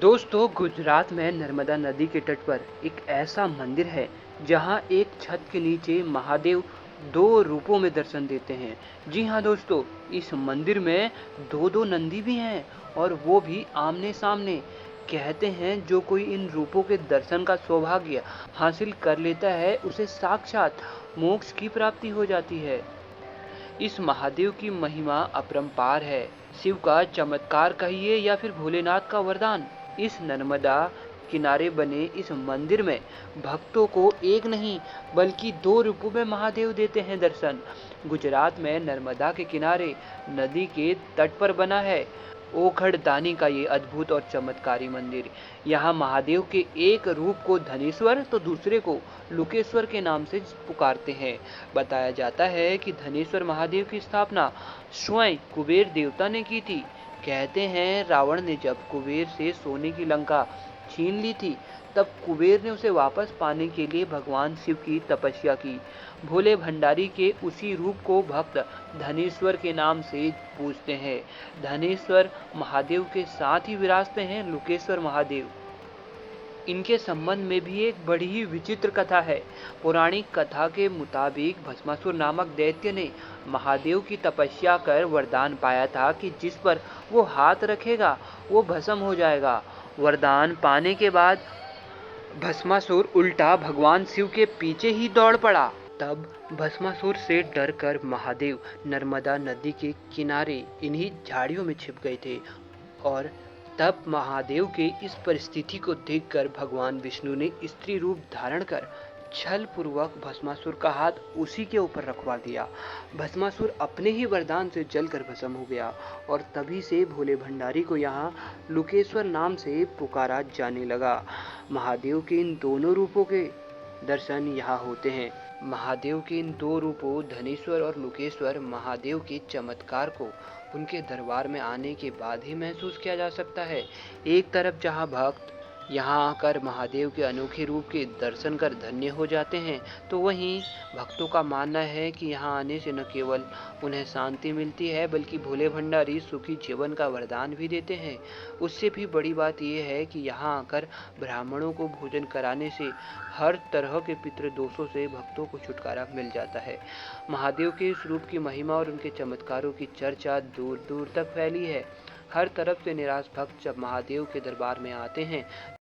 दोस्तों, गुजरात में नर्मदा नदी के तट पर एक ऐसा मंदिर है जहां एक छत के नीचे महादेव दो रूपों में दर्शन देते हैं। जी हां दोस्तों, इस मंदिर में दो दो नंदी भी हैं और वो भी आमने सामने। कहते हैं जो कोई इन रूपों के दर्शन का सौभाग्य हासिल कर लेता है उसे साक्षात मोक्ष की प्राप्ति हो जाती है। इस महादेव की महिमा अपरंपार है। शिव का चमत्कार कहिए या फिर भोलेनाथ का वरदान। इस नर्मदा किनारे बने इस मंदिर में भक्तों को एक नहीं बल्कि दो रूपों में महादेव देते हैं दर्शन। गुजरात में नर्मदा के किनारे नदी के तट पर बना है ओखड़दानी का ये अद्भुत और चमत्कारी मंदिर। यहाँ महादेव के एक रूप को धनेश्वर तो दूसरे को लुकेश्वर के नाम से पुकारते हैं। बताया जाता है कि धनेश्वर महादेव की स्थापना स्वयं कुबेर देवता ने की थी। कहते हैं रावण ने जब कुबेर से सोने की लंका छीन ली थी, तब कुबेर ने उसे वापस पाने के लिए भगवान शिव की तपस्या की। भोले भंडारी के उसी रूप को भक्त धनेश्वर के नाम से पूजते हैं। धनेश्वर महादेव के साथ ही विराजते हैं लुकेश्वर महादेव। इनके संबंध में भी एक बड़ी ही विचित्र कथा है। पौराणिक कथा के मुताबिक भस्मासुर नामक दैत्य ने महादेव की तपस्या कर वरदान पाया था कि जिस पर वो हाथ रखेगा वो भस्म हो जाएगा। वरदान पाने के बाद भस्मासुर उल्टा भगवान शिव के पीछे ही दौड़ पड़ा। तब भस्मासुर से डरकर महादेव नर्मदा नदी के किनारे इन्हीं झाड़ियों में छिप गए थे और तब महादेव के इस परिस्थिति को देखकर भगवान विष्णु ने स्त्री रूप धारण कर छल पूर्वक भस्मासुर का हाथ उसी के ऊपर रखवा दिया। भस्मासुर अपने ही वरदान से जलकर भस्म हो गया और तभी से भोले भंडारी को यहाँ लुकेश्वर नाम से पुकारा जाने लगा। महादेव के इन दोनों रूपों के दर्शन यहाँ होते हैं। महादेव के इन दो रूपों धनेश्वर और लुकेश्वर महादेव के चमत्कार को उनके दरबार में आने के बाद ही महसूस किया जा सकता है। एक तरफ जहाँ भक्त यहाँ आकर महादेव के अनोखे रूप के दर्शन कर धन्य हो जाते हैं, तो वहीं भक्तों का मानना है कि यहाँ आने से न केवल उन्हें शांति मिलती है बल्कि भोले भंडारी सुखी जीवन का वरदान भी देते हैं। उससे भी बड़ी बात यह है कि यहाँ आकर ब्राह्मणों को भोजन कराने से हर तरह के पितृ दोषों से भक्तों को छुटकारा मिल जाता है। महादेव के इस रूप की महिमा और उनके चमत्कारों की चर्चा दूर दूर तक फैली है। हर तरफ से निराश भक्त जब महादेव के दरबार में आते हैं